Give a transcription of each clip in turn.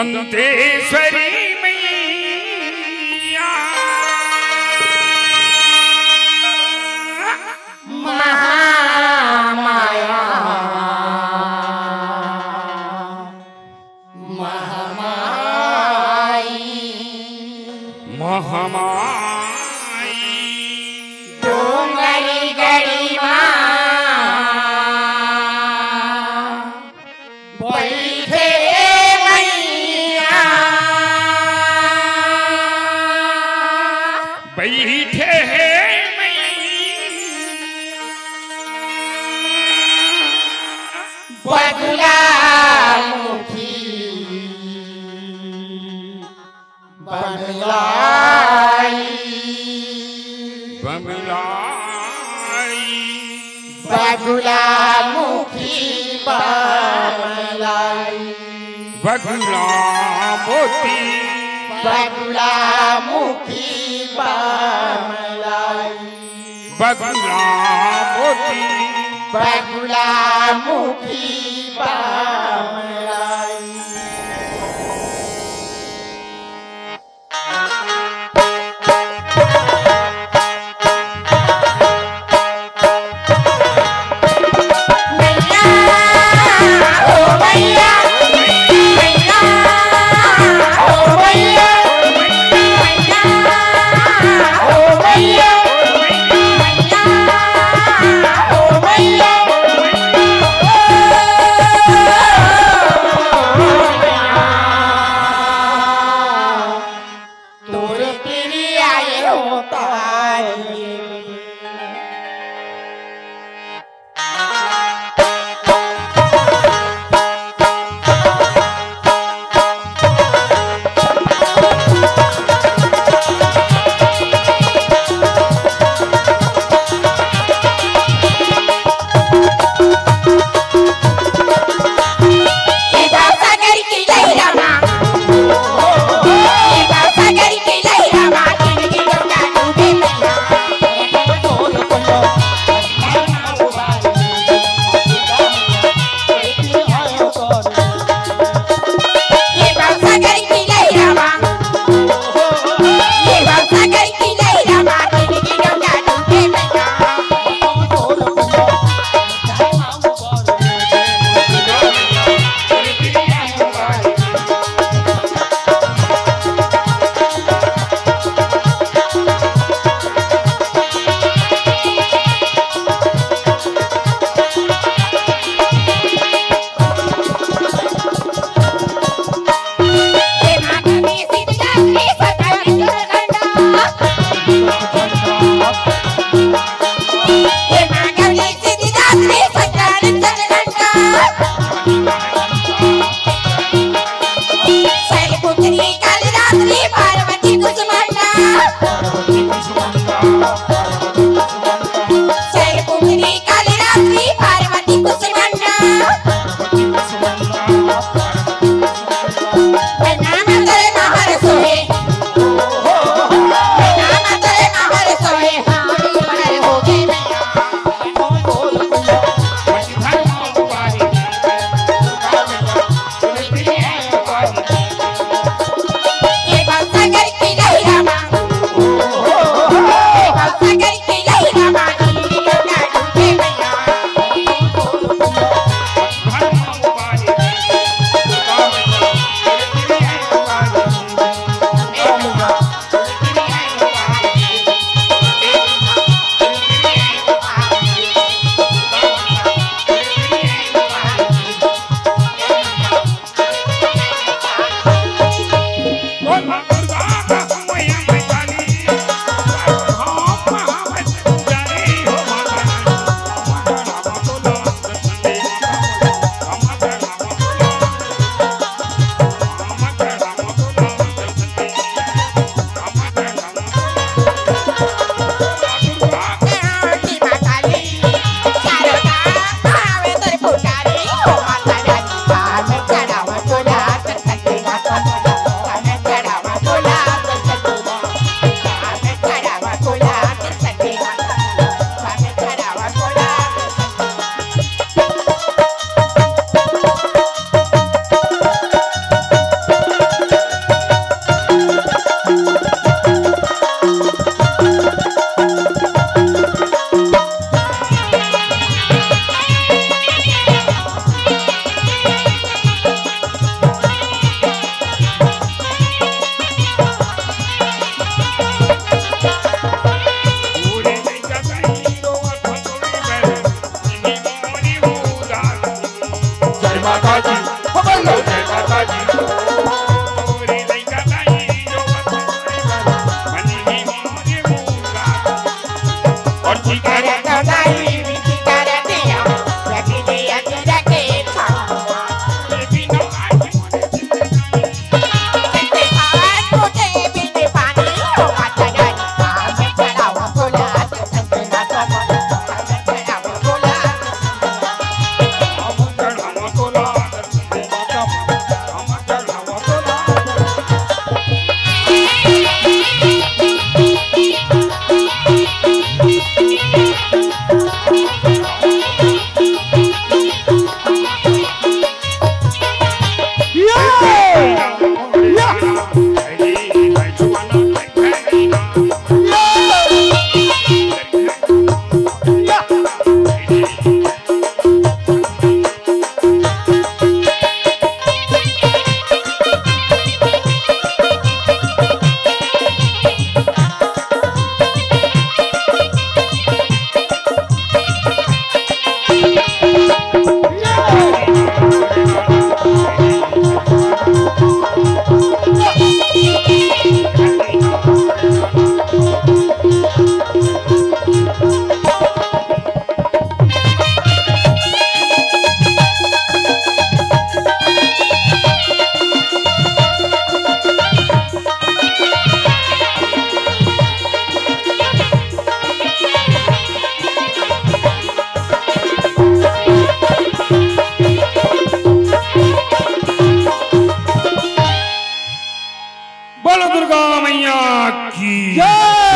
दंतेश्वरी मैया महामाया महामाई महामाई डोंगरी गड़ी माँ बैठे मैया बैठे बगुला मुखी बगलाई बमलाई बगुला मुखी बगलाई बगुला मोती बगुला मुखी बगलाई बगुला मोती बगुला मुखी बगलाई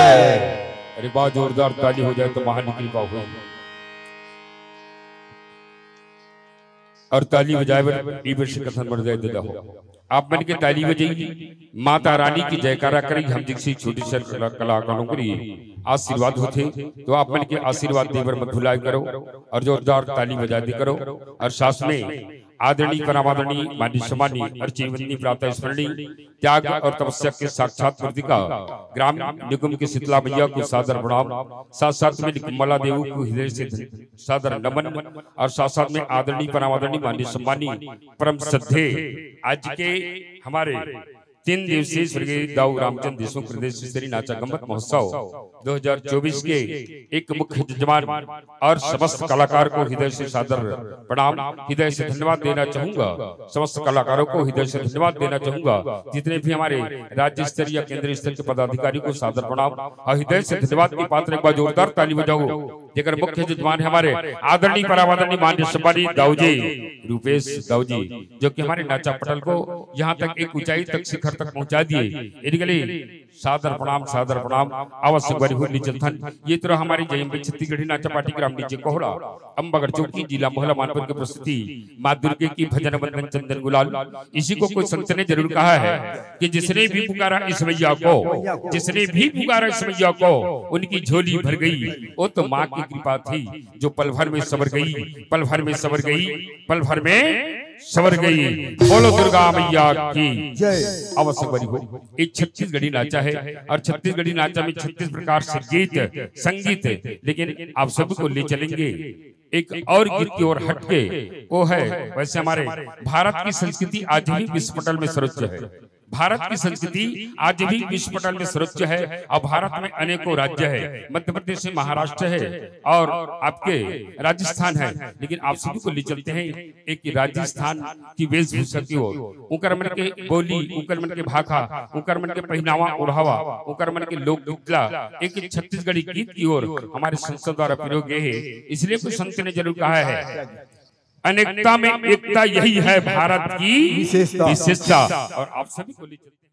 अरे बहुत जोरदार ताली हो जाए तो महान की कृपा हो। और ताली बजाए कथन बढ़ जाए दिला हो। आप मन के ताली बजाई माता रानी की जयकारा करें। हम जैसी छोटी सी कलाकारों के लिए आशीर्वाद होते तो आप मन के आशीर्वाद देवर मत भुलाए करो और जोरदार ताली बजा दे करो। और साथ में आदरणीय परमादरणीय माननीय सम्मानीय और जीवनी प्रातः स्मरणीय त्याग और तपस्या के साक्षात मूर्तिका ग्राम निगम के शीतला मैया को सादर प्रणाम। साथ साथ में निकमला देव को हृदय से सादर नमन। और साथ साथ में आदरणीय परमादरणीय माननीय सम्मानीय परम श्रद्धे आज के हमारे 3 दिवसीय स्वर्गीय दाऊ रामचंद्र देशमुख प्रदेश स्तरीय नाचा गम्मत महोत्सव 2024 के एक मुख्य जजमान और समस्त कलाकार को हृदय से सादर प्रणाम, हृदय से धन्यवाद देना चाहूंगा। समस्त कलाकारों को हृदय से धन्यवाद देना चाहूंगा। जितने भी हमारे राज्य स्तरीय या केंद्रीय स्तर के पदाधिकारी को सादर प्रणाम और हृदय से धन्यवाद के पात्र एक बार जोरदार ताली बजाओ। जेकर मुख्य जजमान है हमारे आदरणीय परमादरणीय माननीय सम्मानीय दाऊ जी रूपेश दाऊ जी, जो कि हमारे नाचा पटल को यहाँ तक एक ऊंचाई तक शिखर तक पहुंचा दिए। इनके लिए सादर प्रणाम आवश्यक बड़ी हुई चलथन। ये तो हमारी जयंबी छत्तीसगढ़ी नाचा पार्टी ग्राम नीचे कोहड़ा अम्बागढ़ चौकी जिला मोहला मानपुर की प्रस्तुति मां दुर्गे की भजन वंदन चंदन गुलाल। इसी को कोई संत ने जरूर कहा है कि जिसने भी पुकारा इस मैया को, जिसने भी पुकारा इस मैया को उनकी झोली भर गई। वो तो माँ की कृपा थी जो पल भर में सवर गई, पल भर में सवर गई, पल भर में सवर गई। बोलो दुर्गा मैया की अवश्य बड़ी हो। एक छत्तीसगढ़ी नाचा है और छत्तीसगढ़ी नाचा में 36 प्रकार से गीत संगीत, लेकिन आप सभी को ले चलेंगे एक और गीत की ओर हटके। वो है वैसे हमारे भारत की संस्कृति आज भी विश्व पटल में सर्वोच्च है। भारत की संस्कृति आज भी विश्व पटल में सर्वोच्च है और भारत में अनेकों राज्य है। मध्य प्रदेश में महाराष्ट्र है और आपके राजस्थान है, लेकिन आप सभी को ले चलते हैं एक राजस्थान की वेशभूषा की ओर। उनकर मन के बोली, उनकर मन के भाखा, उनकर मन के पहनावा ओढ़ावा, उनकर मन के लोक गीतला एक छत्तीसगढ़ी गीत की ओर हमारे संसद द्वारा प्रयोग है। इसलिए कुछ संत ने जरूर कहा है अनेकता में एकता, यही है भारत की विशेषता। और आप सभी को ले चलते